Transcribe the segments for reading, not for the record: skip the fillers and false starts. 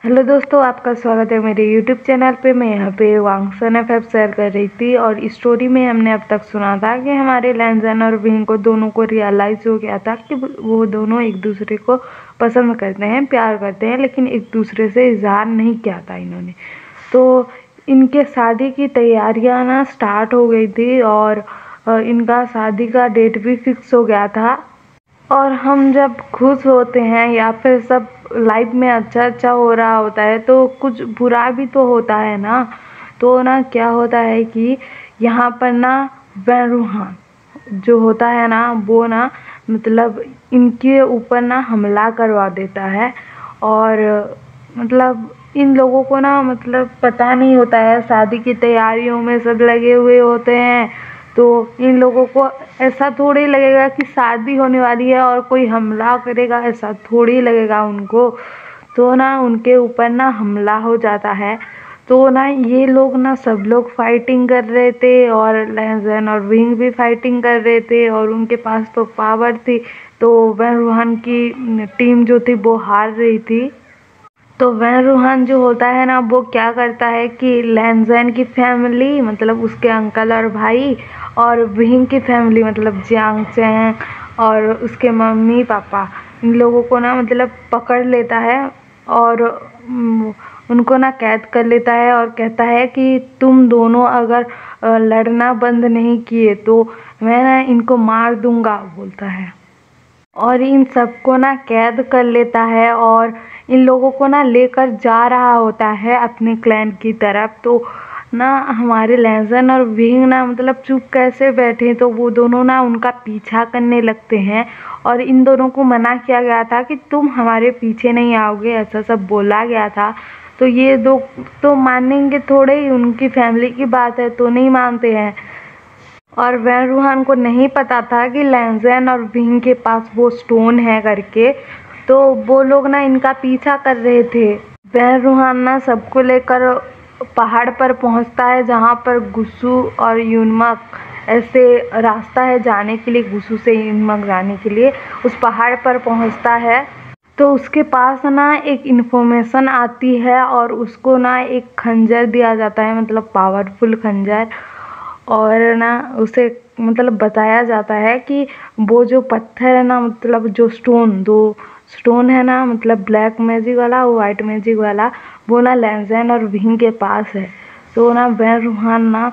Hello दोस्तों, आपका स्वागत है मेरे यूट्यूब चैनल पे। मैं यहाँ पे वांगसन एफ शेयर कर रही थी और इस स्टोरी में हमने अब तक सुना था कि हमारे लैंजन और विंग को दोनों को रियलाइज़ हो गया था कि वो दोनों एक दूसरे को पसंद करते हैं, प्यार करते हैं, लेकिन एक दूसरे से इजहार नहीं किया था इन्होंने। तो इनके शादी की तैयारियाँ ना स्टार्ट हो गई थी और इनका शादी का डेट भी फिक्स हो गया था। और हम जब खुश होते हैं या फिर सब लाइफ में अच्छा अच्छा हो रहा होता है तो कुछ बुरा भी तो होता है ना। तो ना क्या होता है कि यहाँ पर ना वैरूहान जो होता है ना वो ना मतलब इनके ऊपर ना हमला करवा देता है। और मतलब इन लोगों को ना मतलब पता नहीं होता है, शादी की तैयारियों में सब लगे हुए होते हैं। तो इन लोगों को ऐसा थोड़ी लगेगा कि शादी होने वाली है और कोई हमला करेगा, ऐसा थोड़ी लगेगा उनको। तो ना उनके ऊपर ना हमला हो जाता है। तो ना ये लोग ना सब लोग फाइटिंग कर रहे थे और लहजन और विंग भी फाइटिंग कर रहे थे और उनके पास तो पावर थी। तो वह रूहान की टीम जो थी वो हार रही थी। तो वह रूहान जो होता है ना वो क्या करता है कि लैंजन की फैमिली मतलब उसके अंकल और भाई और विंग की फैमिली मतलब जियांग चैंग और उसके मम्मी पापा इन लोगों को ना मतलब पकड़ लेता है और उनको ना कैद कर लेता है और कहता है कि तुम दोनों अगर लड़ना बंद नहीं किए तो मैं ना इनको मार दूंगा बोलता है। और इन सबको ना कैद कर लेता है और इन लोगों को ना लेकर जा रहा होता है अपने क्लैन की तरफ। तो ना हमारे लैंजन और विंग ना मतलब चुप कैसे बैठे, तो वो दोनों ना उनका पीछा करने लगते हैं। और इन दोनों को मना किया गया था कि तुम हमारे पीछे नहीं आओगे, ऐसा सब बोला गया था। तो ये दो तो मानेंगे थोड़े ही, उनकी फैमिली की बात है तो नहीं मानते हैं। और वैन रूहान को नहीं पता था कि लैंजन और विंग के पास वो स्टोन है करके। तो वो लोग ना इनका पीछा कर रहे थे। वैन रूहान ना सबको लेकर पहाड़ पर पहुंचता है जहां पर गुस्सू और यूनमक ऐसे रास्ता है जाने के लिए, गुस्सू से यूनमक जाने के लिए उस पहाड़ पर पहुंचता है। तो उसके पास ना एक इन्फॉर्मेशन आती है और उसको ना एक खंजर दिया जाता है, मतलब पावरफुल खंजर। और ना उसे मतलब बताया जाता है कि वो जो पत्थर है ना मतलब जो स्टोन, दो स्टोन है ना मतलब ब्लैक मैजिक वाला और वाइट मैजिक वाला, वो ना लैंजन और विंग के पास है। तो ना वैन रूहान ना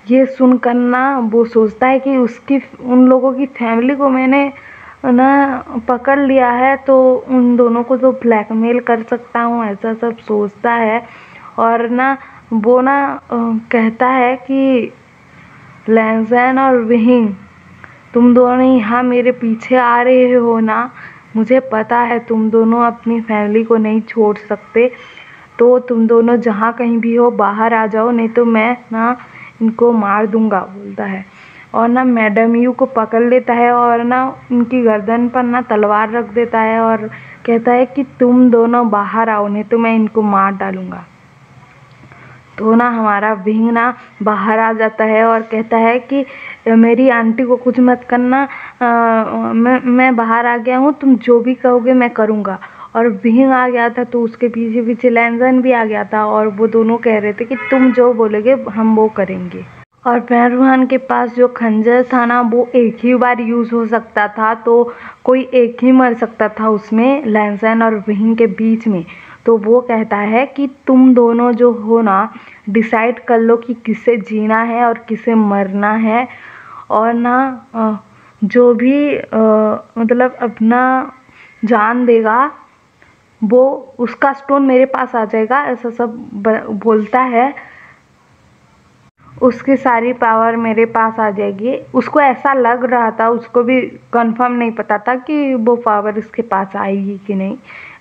ये सुनकर ना वो सोचता है कि उसकी उन लोगों की फैमिली को मैंने ना पकड़ लिया है तो उन दोनों को तो ब्लैकमेल कर सकता हूँ, ऐसा सब सोचता है। और ना वो ना कहता है कि लैंजन और विंग तुम दोनों यहाँ मेरे पीछे आ रहे हो ना, मुझे पता है तुम दोनों अपनी फैमिली को नहीं छोड़ सकते। तो तुम दोनों जहाँ कहीं भी हो बाहर आ जाओ, नहीं तो मैं ना इनको मार दूंगा बोलता है। और ना मैडम यू को पकड़ लेता है और ना उनकी गर्दन पर ना तलवार रख देता है और कहता है कि तुम दोनों बाहर आओ, नहीं तो मैं इनको मार डालूंगा। तो ना हमारा विंग ना बाहर आ जाता है और कहता है कि मेरी आंटी को कुछ मत करना, मैं बाहर आ गया हूँ, तुम जो भी कहोगे मैं करूँगा। और विंग आ गया था तो उसके पीछे पीछे लैंजन भी आ गया था और वो दोनों कह रहे थे कि तुम जो बोलोगे हम वो करेंगे। और पहलवान के पास जो खंजर था ना वो एक ही बार यूज़ हो सकता था, तो कोई एक ही मर सकता था उसमें लैंसन और विंग के बीच में। तो वो कहता है कि तुम दोनों जो हो ना डिसाइड कर लो कि किसे जीना है और किसे मरना है। और ना जो भी मतलब अपना जान देगा वो उसका स्टोन मेरे पास आ जाएगा, ऐसा सब बोलता है। उसकी सारी पावर मेरे पास आ जाएगी। उसको ऐसा लग रहा था, उसको भी कंफर्म नहीं पता था कि वो पावर इसके पास आएगी कि नहीं,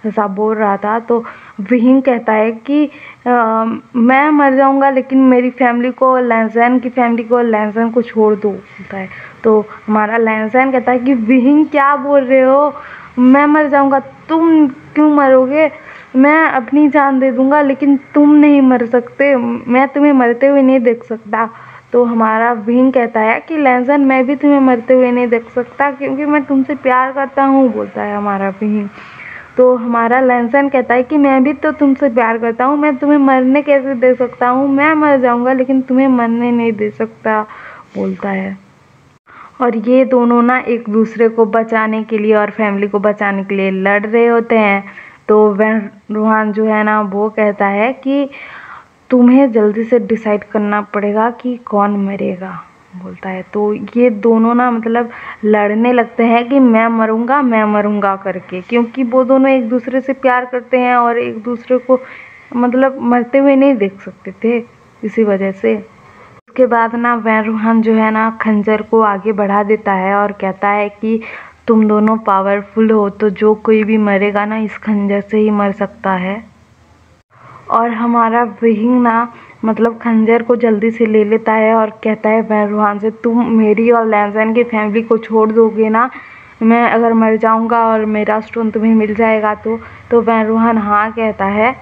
ऐसा बोल रहा था। तो विंग कहता है कि मैं मर जाऊंगा लेकिन मेरी फैमिली को, लैंजन की फैमिली को, लैंजन को छोड़ दो बोलता है। तो हमारा लैंजन कहता है कि विंग क्या बोल रहे हो, मैं मर जाऊंगा, तुम क्यों मरोगे, मैं अपनी जान दे दूंगा लेकिन तुम नहीं मर सकते, मैं तुम्हें मरते हुए नहीं देख सकता। तो हमारा विंग कहता है कि लैंजन मैं भी तुम्हें मरते हुए नहीं देख सकता क्योंकि मैं तुमसे प्यार करता हूँ बोलता है हमारा विंग। तो हमारा लैंसन कहता है कि मैं भी तो तुमसे प्यार करता हूँ, मैं तुम्हें मरने कैसे दे सकता हूँ, मैं मर जाऊँगा लेकिन तुम्हें मरने नहीं दे सकता, बोलता है। और ये दोनों ना एक दूसरे को बचाने के लिए और फैमिली को बचाने के लिए लड़ रहे होते हैं। तो वह रूहान जो है ना वो कहता है कि तुम्हें जल्दी से डिसाइड करना पड़ेगा कि कौन मरेगा, बोलता है। तो ये दोनों ना मतलब लड़ने लगते हैं कि मैं मरूंगा करके, क्योंकि वो दोनों एक दूसरे से प्यार करते हैं और एक दूसरे को मतलब मरते हुए नहीं देख सकते थे, इसी वजह से। उसके बाद ना वह रूहान जो है ना खंजर को आगे बढ़ा देता है और कहता है कि तुम दोनों पावरफुल हो, तो जो कोई भी मरेगा ना इस खंजर से ही मर सकता है। और हमारा विहिंग ना मतलब खंजर को जल्दी से ले लेता है और कहता है वह रूहान से, तुम मेरी और लैंसन की फैमिली को छोड़ दोगे ना, मैं अगर मर जाऊंगा और मेरा स्टोन तुम्हें मिल जाएगा तो वह रूहान हाँ कहता है।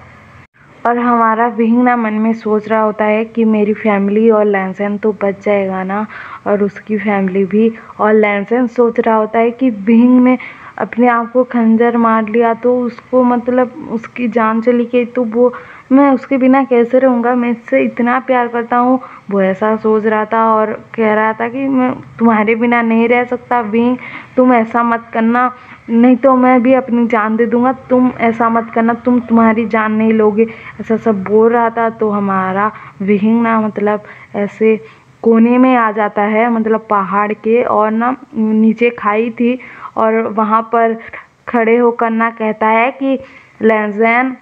और हमारा विहिंग ना मन में सोच रहा होता है कि मेरी फैमिली और लैंसन तो बच जाएगा ना, और उसकी फैमिली भी। और लैंसन सोच रहा होता है कि विहिंग ने अपने आप को खंजर मार लिया तो उसको मतलब उसकी जान चली गई, तो वो मैं उसके बिना कैसे रहूँगा, मैं इससे इतना प्यार करता हूँ। वो ऐसा सोच रहा था और कह रहा था कि मैं तुम्हारे बिना नहीं रह सकता विहिंग, तुम ऐसा मत करना, नहीं तो मैं भी अपनी जान दे दूंगा, तुम ऐसा मत करना, तुम तुम्हारी जान नहीं लोगे, ऐसा सब बोल रहा था। तो हमारा विहिंग ना मतलब ऐसे कोने में आ जाता है, मतलब पहाड़ के, और ना नीचे खाई थी, और वहाँ पर खड़े होकर ना कहता है कि लैंसन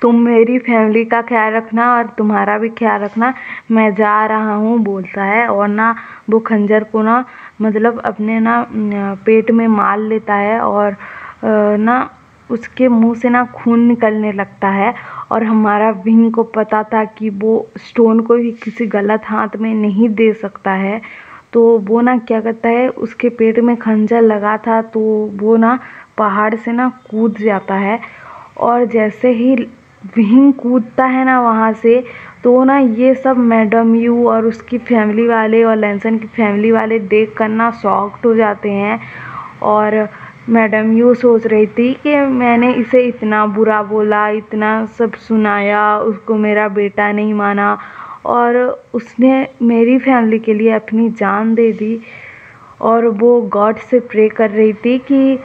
तुम मेरी फैमिली का ख्याल रखना और तुम्हारा भी ख्याल रखना, मैं जा रहा हूँ, बोलता है। और ना वो खंजर को ना मतलब अपने ना पेट में मार लेता है और ना उसके मुंह से ना खून निकलने लगता है। और हमारा विंग को पता था कि वो स्टोन को भी किसी गलत हाथ में नहीं दे सकता है, तो वो ना क्या करता है, उसके पेट में खंजर लगा था तो वो ना पहाड़ से ना कूद जाता है। और जैसे ही विंग कूदता है ना वहाँ से, तो ना ये सब मैडम यू और उसकी फैमिली वाले और लैंसन की फैमिली वाले देख कर ना शॉक्ड हो जाते हैं। और मैडम यू सोच रही थी कि मैंने इसे इतना बुरा बोला, इतना सब सुनाया, उसको मेरा बेटा नहीं माना और उसने मेरी फैमिली के लिए अपनी जान दे दी। और वो गॉड से प्रे कर रही थी कि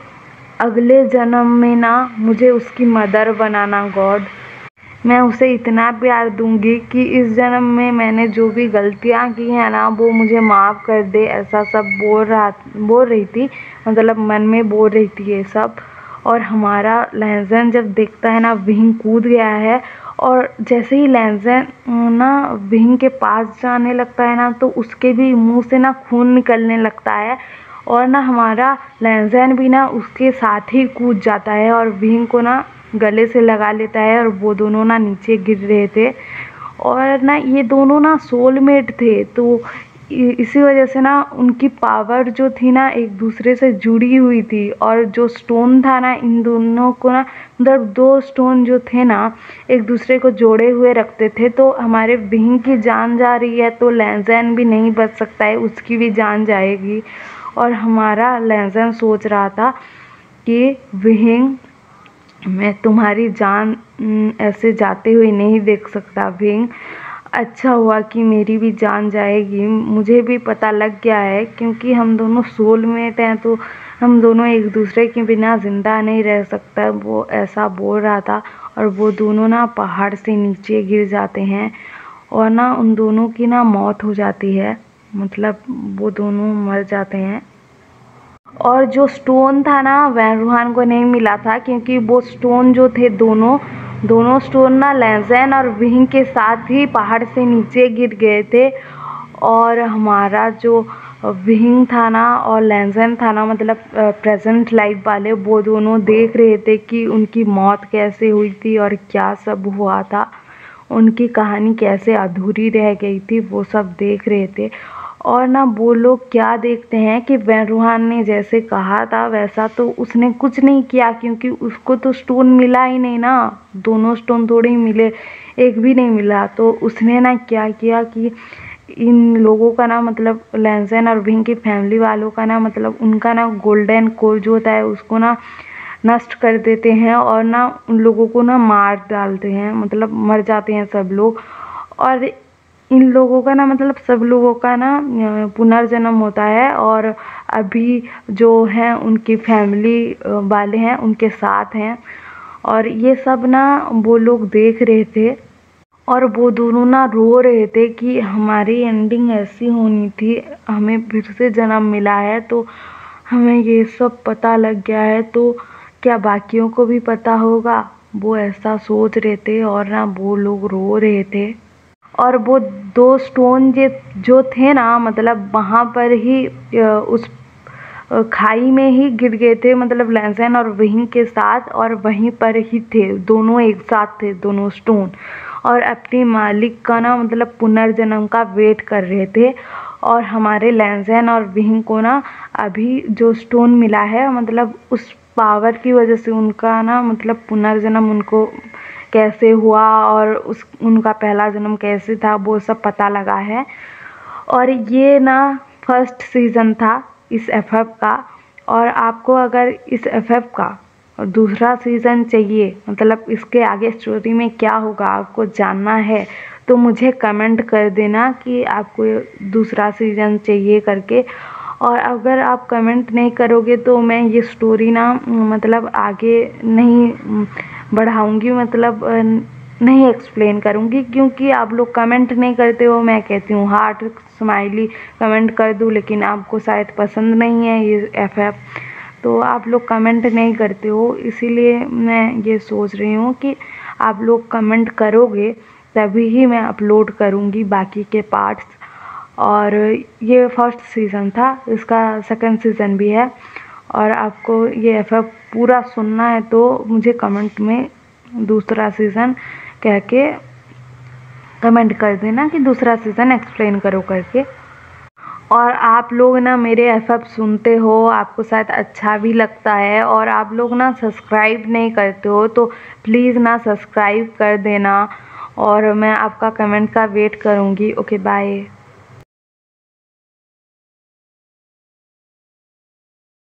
अगले जन्म में ना मुझे उसकी मदर बनाना गॉड, मैं उसे इतना प्यार दूंगी कि इस जन्म में मैंने जो भी गलतियां की हैं ना वो मुझे माफ़ कर दे, ऐसा सब बोल रही थी, मतलब मन में बोल रही थी ये सब। और हमारा लैंसन जब देखता है ना विंग कूद गया है, और जैसे ही लैंसन ना विंग के पास जाने लगता है ना, तो उसके भी मुंह से ना खून निकलने लगता है। और ना हमारा लैंसन भी ना उसके साथ ही कूद जाता है और विंग को ना गले से लगा लेता है, और वो दोनों ना नीचे गिर रहे थे। और ना ये दोनों ना सोलमेट थे, तो इसी वजह से ना उनकी पावर जो थी ना एक दूसरे से जुड़ी हुई थी। और जो स्टोन था ना इन दोनों को ना मतलब दो स्टोन जो थे ना एक दूसरे को जोड़े हुए रखते थे। तो हमारे विंग की जान जा रही है तो लैंसन भी नहीं बच सकता है, उसकी भी जान जाएगी। और हमारा लैंसन सोच रहा था कि विंग मैं तुम्हारी जान ऐसे जाते हुए नहीं देख सकता विंग, अच्छा हुआ कि मेरी भी जान जाएगी, मुझे भी पता लग गया है क्योंकि हम दोनों सोलमेट हैं, तो हम दोनों एक दूसरे के बिना ज़िंदा नहीं रह सकता, वो ऐसा बोल रहा था। और वो दोनों ना पहाड़ से नीचे गिर जाते हैं और ना उन दोनों की ना मौत हो जाती है, मतलब वो दोनों मर जाते हैं। और जो स्टोन था ना वह रूहान को नहीं मिला था, क्योंकि वो स्टोन जो थे दोनों स्टोन ना लैंसन और विंग के साथ ही पहाड़ से नीचे गिर गए थे। और हमारा जो विंग था ना और लैंसन था ना मतलब प्रेजेंट लाइफ वाले, वो दोनों देख रहे थे कि उनकी मौत कैसे हुई थी और क्या सब हुआ था, उनकी कहानी कैसे अधूरी रह गई थी, वो सब देख रहे थे। और ना वो लोग क्या देखते हैं कि रूहान ने जैसे कहा था वैसा तो उसने कुछ नहीं किया, क्योंकि उसको तो स्टोन मिला ही नहीं ना, दोनों स्टोन थोड़े ही मिले, एक भी नहीं मिला। तो उसने ना क्या किया कि इन लोगों का ना मतलब लैंसन और विंग की फैमिली वालों का ना मतलब उनका ना गोल्डन कोर जो होता है उसको ना नष्ट कर देते हैं और ना उन लोगों को ना मार डालते हैं, मतलब मर जाते हैं सब लोग। और इन लोगों का ना मतलब सब लोगों का ना पुनर्जन्म होता है और अभी जो हैं उनकी फैमिली वाले हैं उनके साथ हैं। और ये सब ना वो लोग देख रहे थे और वो दोनों ना रो रहे थे कि हमारी एंडिंग ऐसी होनी थी, हमें फिर से जन्म मिला है तो हमें ये सब पता लग गया है, तो क्या बाकियों को भी पता होगा। वो ऐसा सोच रहे थे और ना वो लोग रो रहे थे। और वो 2 स्टोन जो थे ना मतलब वहाँ पर ही उस खाई में ही गिर गए थे, मतलब लैंसन और विंग के साथ, और वहीं पर ही थे दोनों, एक साथ थे दोनों स्टोन, और अपने मालिक का ना मतलब पुनर्जन्म का वेट कर रहे थे। और हमारे लैंसन और विंग को ना अभी जो स्टोन मिला है मतलब उस पावर की वजह से उनका ना मतलब पुनर्जन्म उनको कैसे हुआ और उनका पहला जन्म कैसे था वो सब पता लगा है। और ये ना फर्स्ट सीज़न था इस एफएफ का। और आपको अगर इस एफएफ का और दूसरा सीज़न चाहिए, मतलब इसके आगे स्टोरी में क्या होगा आपको जानना है, तो मुझे कमेंट कर देना कि आपको दूसरा सीज़न चाहिए करके। और अगर आप कमेंट नहीं करोगे तो मैं ये स्टोरी ना मतलब आगे नहीं बढ़ाऊंगी, मतलब नहीं एक्सप्लेन करूँगी, क्योंकि आप लोग कमेंट नहीं करते हो। मैं कहती हूँ हार्ट स्माइली कमेंट कर दूँ, लेकिन आपको शायद पसंद नहीं है ये एफएफ, तो आप लोग कमेंट नहीं करते हो। इसीलिए मैं ये सोच रही हूँ कि आप लोग कमेंट करोगे तभी ही मैं अपलोड करूँगी बाकी के पार्ट्स। और ये फर्स्ट सीज़न था, इसका सेकंड सीज़न भी है। और आपको ये एफएफ पूरा सुनना है तो मुझे कमेंट में दूसरा सीज़न कह के कमेंट कर देना कि दूसरा सीज़न एक्सप्लेन करो करके। और आप लोग ना मेरे एफएफ सुनते हो, आपको शायद अच्छा भी लगता है, और आप लोग ना सब्सक्राइब नहीं करते हो, तो प्लीज़ ना सब्सक्राइब कर देना। और मैं आपका कमेंट का वेट करूँगी। Okay bye.